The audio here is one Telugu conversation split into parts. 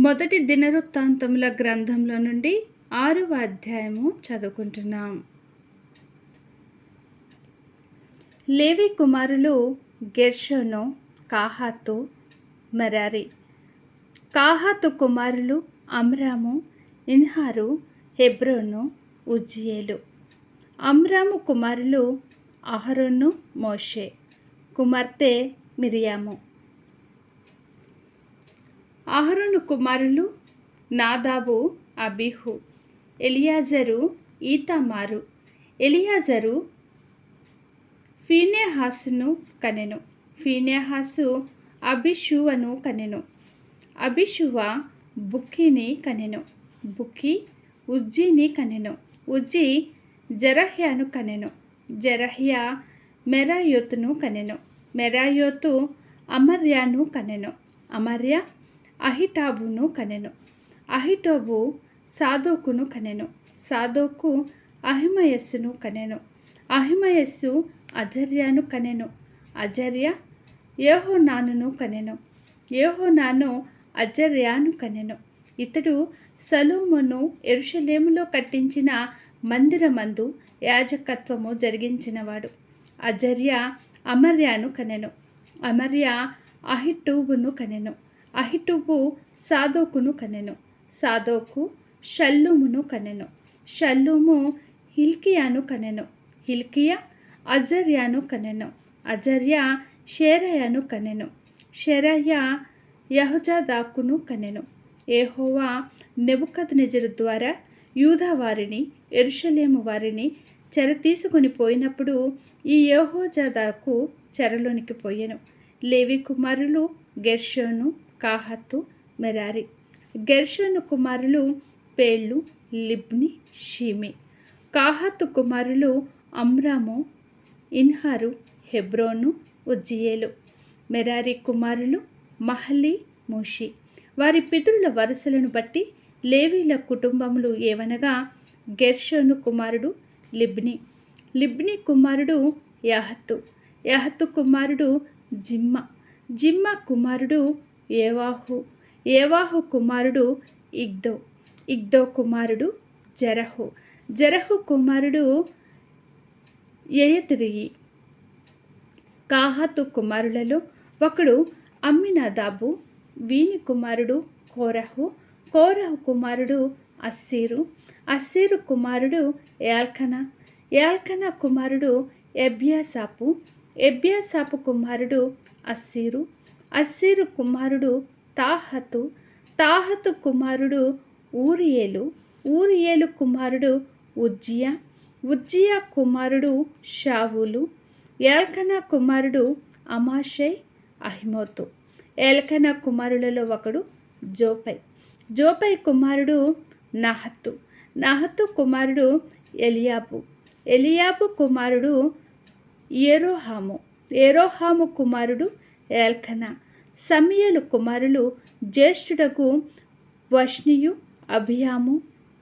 మొదటి దినవృత్తాంతముల గ్రంథంలో నుండి 6వ అధ్యాయము చదువుకుంటున్నాం. లేవి కుమారులు గెర్షోను, కాహాతు, మెరారి. కాహాతు కుమారులు అమ్రాము, ఇన్హారు, హెబ్రోను, ఉజ్జియేలు. అమ్రాము కుమారులు అహరోను, మోషే. కుమార్తె మిరియాము. అహరోను కుమారులు నాదాబు, అబీహు. ఎలియాజరు, ఈతామారు. ఎలియాజరు ఫీనెహాసును కనెను. ఫీనెహాసు అబీషువను కనెను. అబీషువ బుక్కిని కనెను. బుక్కి ఉజ్జీని కనెను. ఉజ్జీ జెరహ్యను కనెను. జెరహ్య మెరాయోతును కనెను. మెరాయోతు అమర్యాను కనెను. అమర్య అహిటాబును కనెను. అహిటోబు సాదోకును కనెను. సాదోకు అహిమయస్సును కనెను. అహిమయస్సు అజర్యాను కనెను. అజర్య యెహోనానును కనెను. యెహోనాను అజర్యాను కనెను. ఇతడు సొలొమోను యెరూషలేములో కట్టించిన మందిరమందు యాజకత్వము జరిగించినవాడు. అజర్య అమర్యాను కనెను. అమర్య అహిటూబును కనెను. అహిటూబు సాదోకును కనెను. సాదోకు షల్లూమును కనెను. షల్లూము హిల్కియాను కనెను. హిల్కియా అజర్యాను కనెను. అజర్య షెరాయాను కనెను. షెరాయ యెహోజాదాకును కనెను. యెహోవా నెబుకద్నెజరు ద్వారా యూదా వారిని, యెరూషలేము వారిని చెర తీసుకొని పోయినప్పుడు ఈ యెహోజాదాకు చెరలోనికి పోయెను. లేవి కుమారులు గెర్షోను, కాహాతు, మెరారి. గెర్షోను కుమారులు పేళ్ళు, లిబ్ని, షిమి. కాహాతు కుమారులు అమ్రాము, ఇన్హారు, హెబ్రోను, ఉజ్జియేలు. మెరారి కుమారులు మహలి, మూషి. వారి పితరుల వరుసలను బట్టి లేవీల కుటుంబములు ఏవనగా గెర్షోను కుమారుడు లిబ్ని. లిబ్ని కుమారుడు యహతు. యహతు కుమారుడు జిమ్మా. జిమ్మా కుమారుడు ఏవాహు. ఏవాహు కుమారుడు ఇగ్దో. ఇగ్దో కుమారుడు జెరహు. జెరహు కుమారుడు యెయెతెరయి. కాహాతు కుమారులలో ఒకడు అమ్మినదాబు. వీని కుమారుడు కోరహు. కోరహు కుమారుడు అస్సీరు. అస్సీరు కుమారుడు ఎల్కనా. ఎల్కనా కుమారుడు ఎబ్యాసాపు. ఎబ్యాసాపు కుమారుడు అస్సీరు. అస్సీరు కుమారుడు తాహతు. తాహతు కుమారుడు ఊరియేలు. ఊరియేలు కుమారుడు ఉజ్జియా. ఉజ్జియా కుమారుడు షావులు. ఎల్కనా కుమారుడు అమాషై, అహిమోతు. ఎల్కనా కుమారులలో ఒకడు జోపై. జోపై కుమారుడు నహతు. నహతు కుమారుడు ఎలియాబు. ఎలియాబు కుమారుడు యెరోహాము. యెరోహాము కుమారుడు ఎల్కనా. సమూయేలు కుమారులు జ్యేష్ఠుడగు వష్నియు, అభియాము.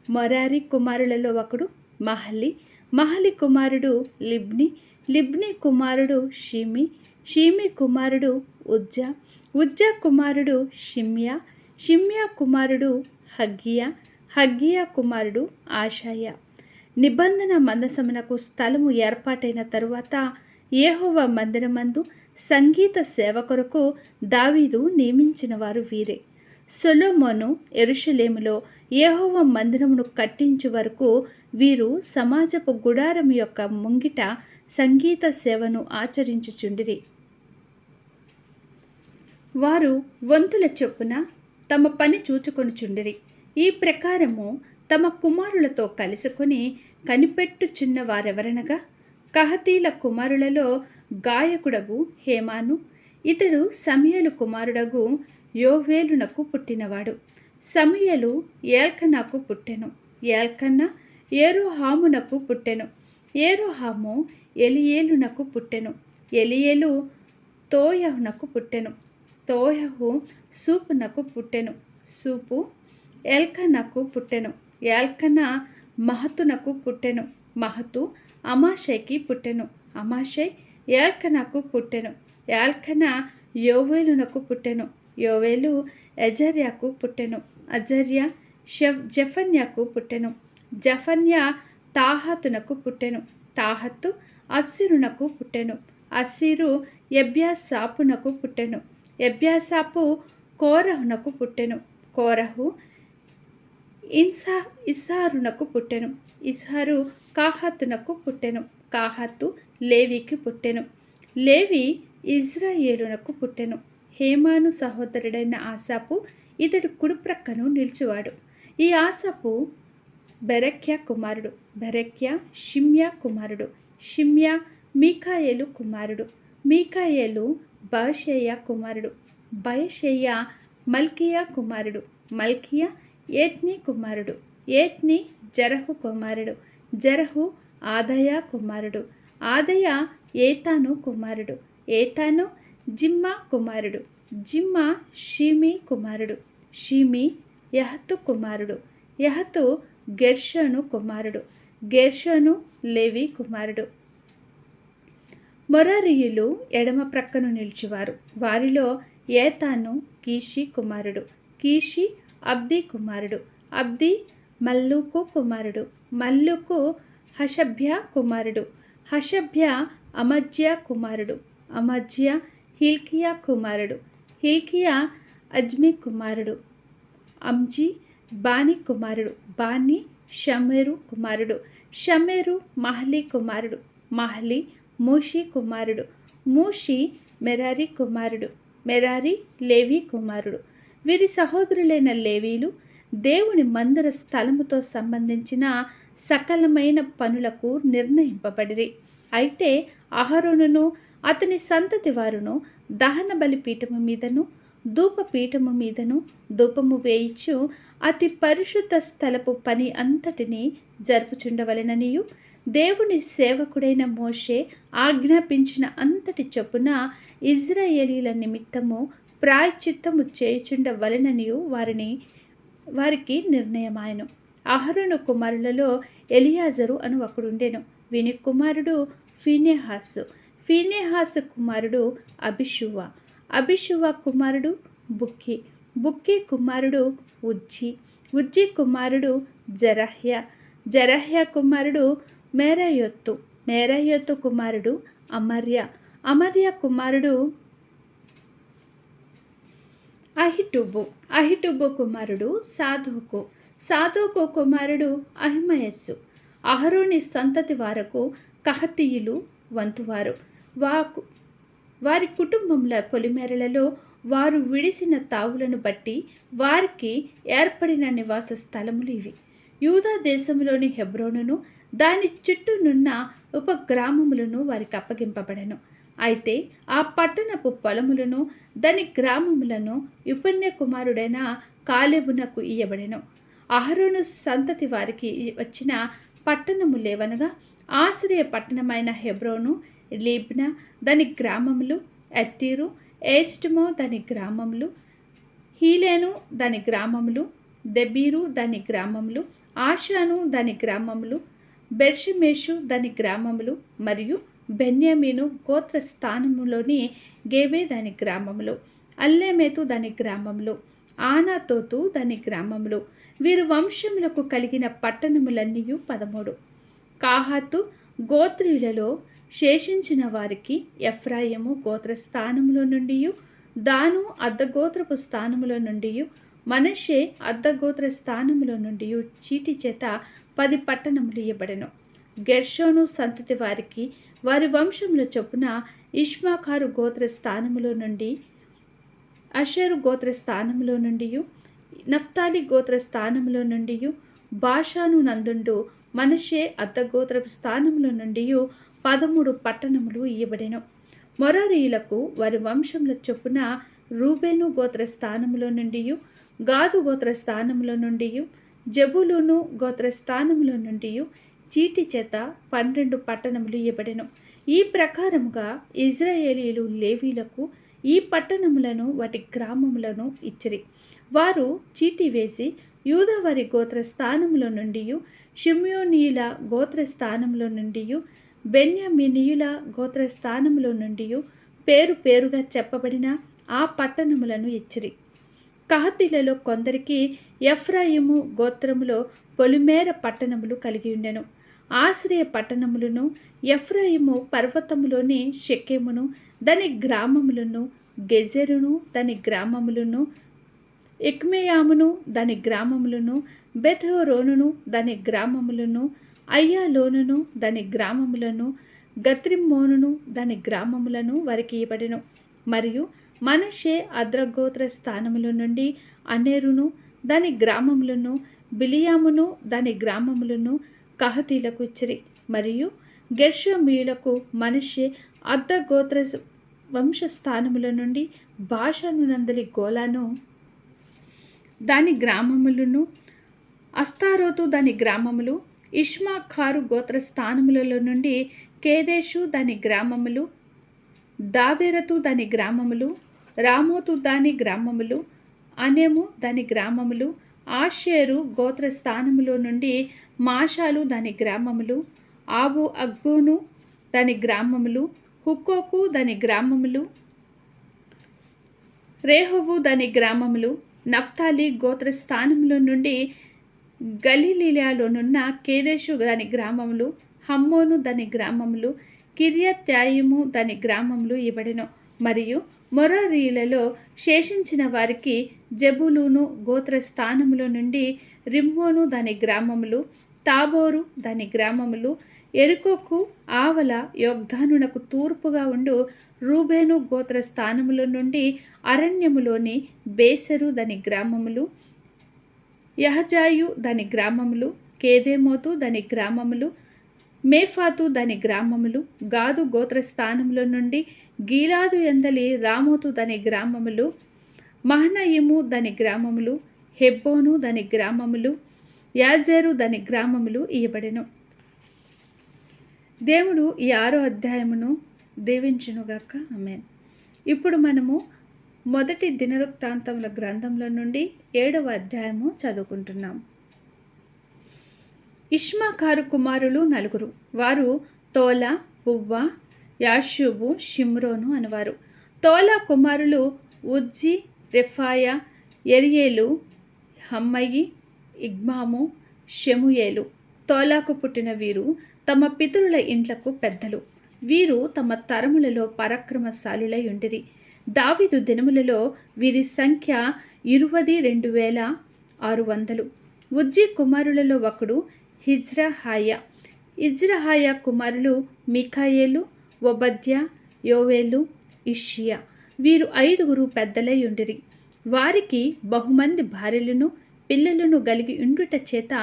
మెరారి కుమారులలో ఒకడు మహలి. మహలి కుమారుడు లిబ్ని. లిబ్ని కుమారుడు షిమి. షిమి కుమారుడు ఉజ్జా. ఉజ్జా కుమారుడు షిమ్యా. షిమ్యా కుమారుడు హగ్గియా. హగ్గియా కుమారుడు ఆషాయ. నిబంధన మందసమునకు స్థలము ఏర్పాటైన తరువాత యెహోవా మందిరమందు సంగీత సేవ కొరకు దావీదు నియమించిన వారు వీరే. సొలొమోను యెరూషలేములో యెహోవా మందిరమును కట్టించు వరకు వీరు సమాజపు గుడారం యొక్క ముంగిట సంగీత సేవను ఆచరించుచుండిరి. వారు వంతుల చొప్పున తమ పని చూచుకొనుచుండిరి. ఈ ప్రకారము తమ కుమారులతో కలుసుకొని కనిపెట్టుచున్న వారెవరనగా కహతీల కుమారులలో గాయకుడగు హేమాను. ఇతడు సమూయేలు కుమారుడగు యోవేలునకు పుట్టినవాడు. సమూయేలు ఎల్కనాకు పుట్టెను. ఎల్కనా యెరోహామునకు పుట్టెను. యెరోహాము ఎలియేలునకు పుట్టెను. ఎలియేలు తోయహునకు పుట్టెను. తోయహు సూపునకు పుట్టెను. సూపు ఎల్కనాకు పుట్టెను. ఎల్కనా మహతునకు పుట్టెను. మహతు అమాషైకి పుట్టెను. అమాషై ఎల్కనాకు పుట్టెను. ఎల్కనా యోవేలునకు పుట్టెను. యోవేలు అజర్యాకు పుట్టెను. అజర్య జెఫన్యాకు పుట్టెను. జఫన్య తాహతునకు పుట్టెను. తాహతు అస్సిరునకు పుట్టెను. అస్సిరు ఎబ్యాసాపునకు పుట్టెను. ఎబ్యాసాపు కోరహునకు పుట్టెను. కోరహు ఇస్హారునకు పుట్టెను. ఇస్హారు కాహతునకు పుట్టెను. కాహతు లేవికి పుట్టెను. లేవి ఇజ్రాయేలునకు పుట్టెను. హేమాను సహోదరుడైన ఆసాపు ఇతడు కుడిప్రక్కను నిలిచువాడు. ఈ ఆసాపు బెరక్యా కుమారుడు. బెరక్యా షిమ్యా కుమారుడు. షిమ్యా మీకాయేలు కుమారుడు. మీకాయేలు బయషేయ కుమారుడు. బయషేయ మల్కియా కుమారుడు. మల్కియా ఏత్ని కుమారుడు. ఏత్ని జరహు కుమారుడు. జరహు ఆదయ కుమారుడు. ఆదయ ఏతాను కుమారుడు. ఏతాను జిమ్మా కుమారుడు. జిమ్మా షీమి కుమారుడు. షీమి యహతు కుమారుడు. యహతు గెర్షోను కుమారుడు. గెర్షోను లేవి కుమారుడు. మొరారీయులు ఎడమ ప్రక్కను నిలిచివారు. వారిలో ఏతాను కీషి కుమారుడు. కీషి అబ్ది కుమారుడు. అబ్ది మల్లూకు కుమారుడు. మల్లూకు హషభ్య కుమారుడు. హషభ్య అమజ్య కుమారుడు. అమజ్య హిల్కియా కుమారుడు. హిల్కియా అజ్మి కుమారుడు. అమ్జి బాని కుమారుడు. బాని షమేరు కుమారుడు. షమేరు మహలి కుమారుడు. మహలి మూషి కుమారుడు. మూషి మెరారి కుమారుడు. మెరారి లేవి కుమారుడు. వీరి సహోదరులైన లేవీలు దేవుని మందిర స్థలముతో సంబంధించిన సకలమైన పనులకు నిర్ణయింపబడిరి. అయితే అహరోనును అతని సంతతి వారును దహన బలిపీఠము మీదను ధూపపీఠము మీదను ధూపము వేయిచు అతి పరిశుద్ధ స్థలపు పని అంతటిని జరుపుచుండవలెననియు దేవుని సేవకుడైన మోషే ఆజ్ఞాపించిన అంతటి చొప్పున ఇజ్రాయేలీల నిమిత్తము ప్రాయశ్చిత్తము చేయుచుండవలెననియు వారికి నిర్ణయమాయను. అహరోను కుమారులలో ఎలియాజరు అను ఒకడుండెను. వీని కుమారుడు ఫీనెహాసు. ఫీనెహాసు కుమారుడు అబిషువ. అబిషువ కుమారుడు బుక్కి. బుక్కి కుమారుడు ఉజ్జి. ఉజ్జి కుమారుడు జరహ్య. జరహ్య కుమారుడు మేరయోత్తు. మేరయోత్తు కుమారుడు అమర్య. అమర్య కుమారుడు అహిటుబు. అహిటుబు కుమారుడు సాధోకు. సాధోకు కుమారుడు అహిమయస్సు. అహరోని సంతతి వారకు కహతీయులు వంతువారు. వారి కుటుంబముల పొలిమేరలలో వారు విడిసిన తావులను బట్టి వారికి ఏర్పడిన నివాస స్థలములు ఇవి. యూదా దేశంలోని హెబ్రోనును దాని చుట్టూనున్న ఉపగ్రామములను వారికి అప్పగింపబడెను. అయితే ఆ పట్టణపు పొలములను దాని గ్రామములను యుపన్య కుమారుడైన కాలేబునకు ఇయ్యబడెను. అహరోను సంతతి వారికి వచ్చిన పట్టణము లేవనగా ఆశ్రయ పట్టణమైన హెబ్రోను, లిబ్నా దాని గ్రామములు, ఎత్తీరు, ఏస్టమో దాని గ్రామములు, హీలేను దాని గ్రామములు, దెబీరు దాని గ్రామములు, ఆషాను దాని గ్రామములు, బెర్షమేషు దాని గ్రామములు మరియు బెన్యామీను గోత్ర స్థానములోని గేబే దాని గ్రామములు, అల్లేమేతు దాని గ్రామములు, ఆనాతోతు దాని గ్రామములు. వీరు వంశములకు కలిగిన పట్టణములన్నీ 13. కాహాతు గోత్రీయులలో శేషించిన వారికి ఎఫ్రాయిము గోత్ర స్థానములో నుండి, దాను అర్ధగోత్రపు స్థానములో నుండి, మనషే అర్ధగోత్ర స్థానములో నుండి చీటి చేత 10 పట్టణములు ఇవ్వబడెను. గెర్షోను సంతతి వారికి వారి వంశముల చొప్పున ఇష్మాకారు గోత్ర స్థానములో నుండి, అషేరు గోత్ర స్థానములో నుండి, నఫ్తాలి గోత్ర స్థానములో నుండి, బాషాను నందుండు మనషే అర్ధగోత్రపు స్థానములో నుండి 13 పట్టణములు ఇయ్యబడెను. మొరారీయులకు వారి వంశముల చొప్పున రూబేను గోత్ర స్థానములో నుండి, గాదు గోత్ర స్థానములో నుండి, జబులూను గోత్ర స్థానములో నుండి చీటి చేత 12 పట్టణములు ఇవ్వబడెను. ఈ ప్రకారముగా ఇజ్రాయేలీలు లేవీలకు ఈ పట్టణములను వాటి గ్రామములను ఇచ్చిరి. వారు చీటి వేసి యూదావారి గోత్ర స్థానములో నుండి, షిమ్యోనీయుల గోత్ర స్థానములో నుండి, బెన్యామీనీయుల గోత్ర స్థానములో నుండి పేరు పేరుగా చెప్పబడిన ఆ పట్టణములను ఇచ్చిరి. కహాతీలలో కొందరికి ఎఫ్రాయిము గోత్రములో పొలిమేర పట్టణములు కలిగి ఉండెను. ఆశ్రయ పట్టణములను ఎఫ్రాయిము పర్వతములోని షెకెమును దాని గ్రామములను, గెజెరును దాని గ్రామములను, ఎక్మేయామును దాని గ్రామములను, బెత్‌హోరోనును దాని గ్రామములను, అయ్యాలోనును దాని గ్రామములను, గత్రిమ్మోనును దాని గ్రామములను వారికి ఇవ్వబడెను. మరియు మనష్షే అద్రగోత్ర స్థానముల నుండి అనేరును దాని గ్రామములను, బిలియామును దాని గ్రామములను కహాతీలకు ఇచ్చిరి. మరియు గెర్షోమీయులకు మనష్షే అర్ధగోత్ర వంశస్థానముల నుండి బాషాను నందలి గోలాను దాని గ్రామములను, అస్తారోతు దాని గ్రామములు, ఇష్మాఖారు గోత్ర స్థానములలో నుండి కేదేషు దాని గ్రామములు, దాబెరతు దాని గ్రామములు, రామోతు దాని గ్రామములు, అనేము దాని గ్రామములు, ఆషేరు గోత్ర స్థానములో నుండి మాషాలు దాని గ్రామములు, ఆబు అగ్బోను దాని గ్రామములు, హుక్కోకు దాని గ్రామములు, రేహోబు దాని గ్రామములు, నఫ్తాలి గోత్ర స్థానములో నుండి గలిలీయాలోనున్న కేదేషు దాని గ్రామములు, హమ్మోను దాని గ్రామములు, కిర్యత్యాయిము దాని గ్రామములు ఇవ్వబడెను. మరియు మొరారీయులలో శేషించిన వారికి జెబూలూను గోత్ర స్థానములో నుండి రిమ్మోను దాని గ్రామములు, తాబోరు దాని గ్రామములు, ఎరికోకు ఆవల యొగ్దానునకు తూర్పుగా ఉండు రూబేను గోత్ర స్థానముల నుండి అరణ్యములోని బేసెరు దాని గ్రామములు, యహజాయు దాని గ్రామములు, కేదేమోతు దాని గ్రామములు, మేఫాతు దాని గ్రామములు, గాదు గోత్ర స్థానముల నుండి గీలాదు ఎందలి రామోతు దాని గ్రామములు, మహనయిము దాని గ్రామములు, హెబ్బోను దాని గ్రామములు, యాజేరు దాని గ్రామములు ఇయ్యబడెను. దేవుడు ఈ 6వ అధ్యాయమును దీవించునుగాక. ఆమేన్. ఇప్పుడు మనము మొదటి దినవృత్తాంతముల గ్రంథంలో నుండి 7వ అధ్యాయము చదువుకుంటున్నాం. ఇష్మాఖారు కుమారులు 4. వారు తోలా, పువ్వా, యాషూబు, షిమ్రోను అనువారు. తోలా కుమారులు ఉజ్జీ, రెఫాయా, యెరియేలు, హమ్మయి, ఇగ్మాము, షెముయేలు. తోలాకు పుట్టిన వీరు తమ పితరుల ఇండ్లకు పెద్దలు. వీరు తమ తరములలో పరాక్రమశాలులై ఉండిరి. దావీదు దినములలో వీరి సంఖ్య 22,600. ఉజ్జీ కుమారులలో ఒకడు హిజ్రహాయా. ఇజ్రహాయా కుమారులు మిఖాయేలు, ఒబద్యా, యోవేలు, ఇష్షియా. వీరు 5 పెద్దలై ఉండిరి. వారికి బహుమంది భార్యలను పిల్లలను కలిగి ఉండుట చేత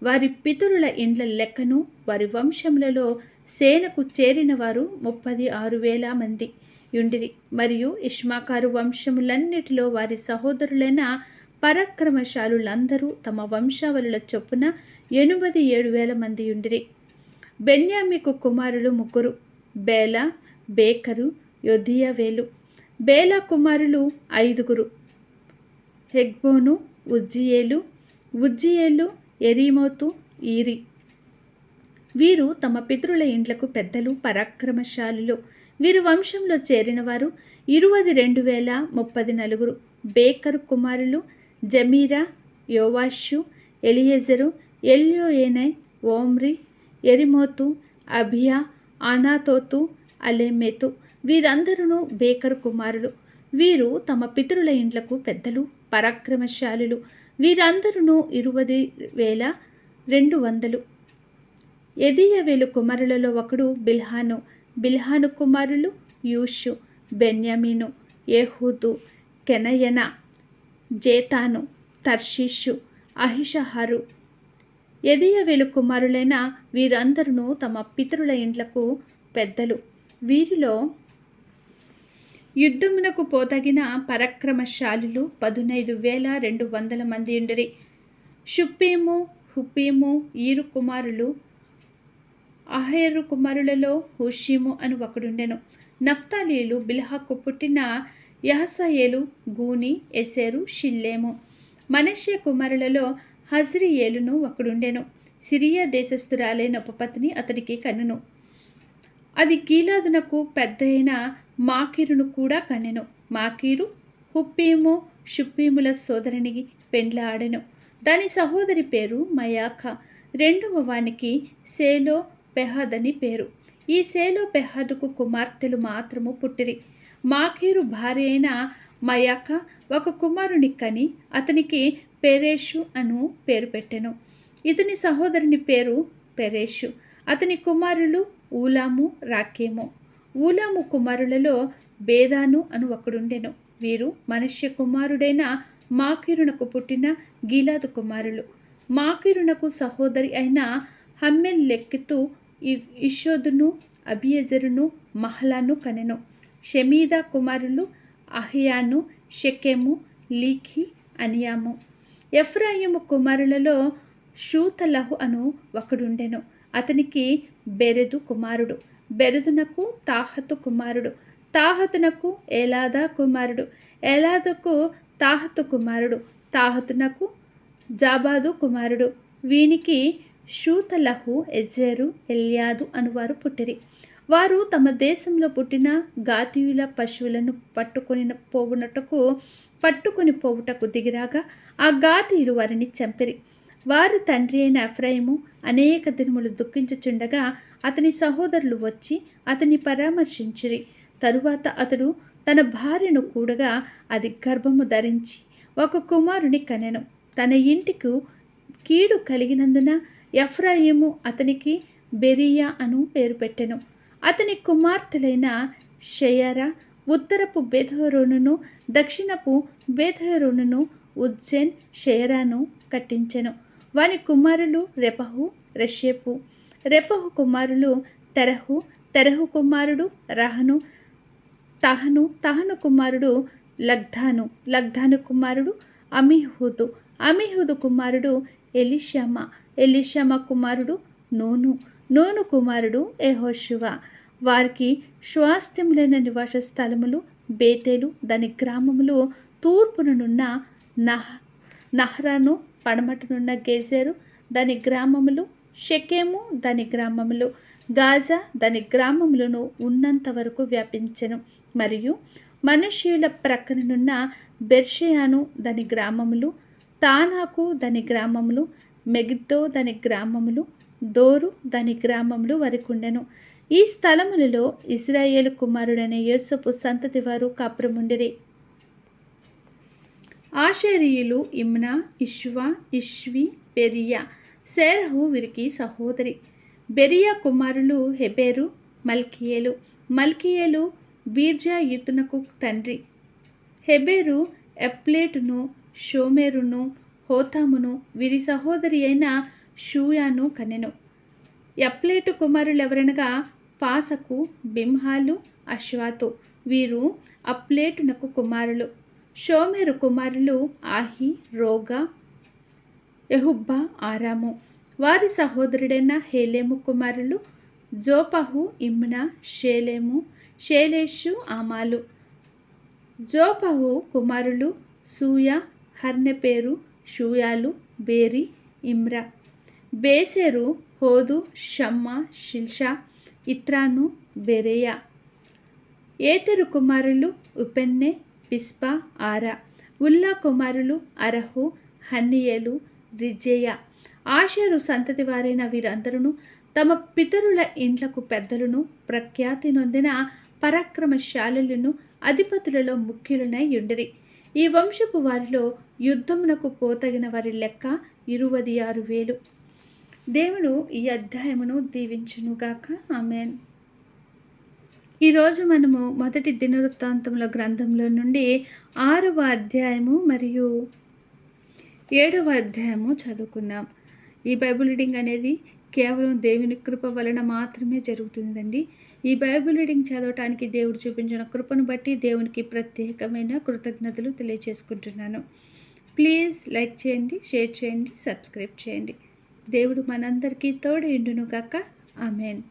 వారి పితరుల ఇండ్ల లెక్కను వారి వంశములలో సేనకు చేరిన వారు 36,000 మంది యుండిరి. మరియు ఇష్మాఖారు వంశములన్నిటిలో వారి సహోదరులైన పరాక్రమశాలులందరూ తమ వంశావళుల చొప్పున 87,000 మంది యుండిరి. బెన్యామీకు కుమారులు 3: బేలా, బేకరు, యొదియావేలు. బేలా కుమారులు 5: హెగ్బోను, ఉజ్జియేలు. ఉజ్జియేలు, యెరీమోతు, ఈరి. వీరు తమ పితరుల ఇండ్లకు పెద్దలు, పరాక్రమశాలులు. వీరి వంశంలో చేరినవారు 22,034. బేకరు కుమారులు జమీరా, యోవాషు, ఎలియెజరు, ఎల్యోయేనై, ఓమ్రి, యెరిమోతు, అబియా, అనాతోతు, అలెమెతు. వీరందరూ బేకరు కుమారులు. వీరు తమ పితరుల ఇండ్లకు పెద్దలు, పరాక్రమశాలులు. వీరందరూ 20,200. యెదీయవేలు కుమారులలో ఒకడు బిల్హాను. బిల్హాను కుమారులు యూషు, బెన్యామీను, ఏహూదు, కెనయనా, జేతాను, తర్షీషు, అహిషహారు. యెదీయవేలు కుమారులైన వీరందరూ తమ పితరుల ఇండ్లకు పెద్దలు. వీరిలో యుద్ధమునకు పోతగిన పరాక్రమశాలులు 15,200 మంది ఉండిరి. షుప్పీము, హుప్పీము, ఈరు కుమారులు. అహేరు కుమారులలో హుషీము అని ఒకడుండెను. నఫ్తాలీలు బిల్హాకు పుట్టిన యహసయేలు, గూని, ఎసెరు, షిల్లేము. మనష్షే కుమారులలో హజ్రియేలును ఒకడుండెను. సిరియా దేశస్థురాలైన ఉపపత్ని అతనికి కనెను. అది గీలాదునకు పెద్దయిన మాకీరును కూడా కనెను. మాకీరు హుప్పీము షుప్పీముల సోదరునికి పెండ్లాడెను. దాని సహోదరి పేరు మయాక. రెండవ వానికి సేలో పెహదని పేరు. ఈ సేలో పెహదుకు కుమార్తెలు మాత్రము పుట్టిరి. మాకీరు భార్య అయిన మయాక ఒక కుమారుని కని అతనికి పెరేషు అను పేరు పెట్టెను. ఇతని సహోదరుని పేరు పెరేషు. అతని కుమారులు ఊలాము రాకేము. ఊలాము కుమారులలో బేదాను అను ఒకడుండెను. వీరు మనష్య కుమారుడైన మాకీరునకు పుట్టిన గిలాదు కుమారులు. మాకీరునకు సహోదరి అయిన హమ్మెల్లెకెతు ఇషోదును అబియెజరును మహలాను కనెను. షెమీదా కుమారులు అహియాను షెకెము లీఖి అనియాము. ఎఫ్రాయిము కుమారులలో షూతలహు అను ఒకడుండెను. అతనికి బెరెదు కుమారుడు. బెరెదునకు తాహతు కుమారుడు. తాహతునకు ఏలాదా కుమారుడు. ఏలాదుకు తాహతు కుమారుడు. తాహతునకు జాబాదు కుమారుడు. వీనికి షూతలహు ఎజెరు ఎల్యాదు అనువారు పుట్టిరి. వారు తమ దేశంలో పుట్టిన గాతీయుల పశువులను పట్టుకొని పోవుటకు దిగిరాగా ఆ గాతీయులు వారిని చంపిరి. వారి తండ్రి అయిన ఎఫ్రాయిము అనేక దినములు దుఃఖించుచుండగా అతని సహోదరులు వచ్చి అతన్ని పరామర్శించిరి. తరువాత అతడు తన భార్యను కూడగా అది గర్భము ధరించి ఒక కుమారుని కనెను. తన ఇంటికి కీడు కలిగినందున ఎఫ్రాయిము అతనికి బెరియా అను పేరు పెట్టెను. అతని కుమార్తెలైన షెయరా ఉత్తరపు బేత్హోరోనును దక్షిణపు బేత్హోరోనును ఉజ్జేన్ షెయరాను కట్టించెను. వాని కుమారులు రెపహు రెషేపు. రెపహు కుమారులు తెరహు. తెరహు కుమారుడు రహను. తహను కుమారుడు లగ్ధాను. లగ్ధాను కుమారుడు అమిహూదు. అమిహూదు కుమారుడు ఎలీషామా. ఎలీషామా కుమారుడు నూను. నూను కుమారుడు యెహోషువ. వారికి స్వాస్థ్యములైన నివాస స్థలములు బేతేలు దాని గ్రామములు, తూర్పునున్న నహరాను, పడమటనున్న గేజెరు దాని గ్రామములు, షెకెము దాని గ్రామములు, గాజా దాని గ్రామములను ఉన్నంత వరకు వ్యాపించెను. మరియు మనష్యుల ప్రక్కనున్న బెర్షయాను దాని గ్రామములు, తానాకు దాని గ్రామములు, మెగిద్దో దాని గ్రామములు, దోరు దాని గ్రామములు వరకుండెను. ఈ స్థలములలో ఇజ్రాయేలు కుమారుడైన యోసేపు సంతతి వారు కాపురముండిరి. ఆషేరీయులు ఇమ్నా, ఇష్వా, ఇష్వి, బెరియా. శేరహు వీరికి సహోదరి. బెరియా కుమారులు హెబెరు, మల్కీయేలు. మల్కీయేలు బీర్జాయితునకు తండ్రి. హెబెరు ఎప్లేటును, షోమెరును, హోతామును వీరి సహోదరి అయిన షూయాను కనెను. ఎప్లేటు కుమారులెవరనగా పాసకు, బిమ్హాలు, అశ్వాతు. వీరు అప్లేటునకు కుమారులు. షోమెరు కుమారులు ఆహి, రోగా, యెహుబ్బా, ఆరాము. వారి సహోదరుడైన హేలెము కుమారులు జోపహు, ఇమ్నా, షేలెము, షేలేషు, ఆమాలు. జోపహు కుమారులు సూయా, హర్నెపేరు, షూయాలు, బేరి, ఇమ్రా. బేసెరు, హోదు, షమ్మా, షిల్షా, ఇత్రాను, బెరేయా. ఏతెరు కుమారులు ఉపెన్నె, పిస్పా, ఆరా. ఉల్లా కుమారులు అరహు, హన్నియేలు, రిజేయా. ఆషేరు సంతతి వారైన వీరందరూ తమ పితరుల ఇండ్లకు పెద్దలను, ప్రఖ్యాతి నొందిన పరాక్రమశాలులను, అధిపతులలో ముఖ్యులనై యుండిరి. ఈ వంశపు వారిలో యుద్ధమునకు పోతగిన వారి లెక్క 26,000. దేవుడు ఈ అధ్యాయమును దీవించునుగాక. ఆమేన్. ఈరోజు మనము మొదటి దినవృత్తాంతముల గ్రంథంలో నుండి 6వ అధ్యాయము మరియు 7వ అధ్యాయము చదువుకున్నాం. ఈ బైబిల్ రీడింగ్ అనేది కేవలం దేవుని కృప వలన మాత్రమే జరుగుతుందండి. ఈ బైబిల్ రీడింగ్ చదవటానికి దేవుడు చూపించిన కృపను బట్టి దేవునికి ప్రత్యేకమైన కృతజ్ఞతలు తెలియజేసుకుంటున్నాను. ప్లీజ్ లైక్ చేయండి, షేర్ చేయండి, సబ్స్క్రైబ్ చేయండి. దేవుడు మనందరికీ తోడైండును గాక. ఆమేన్.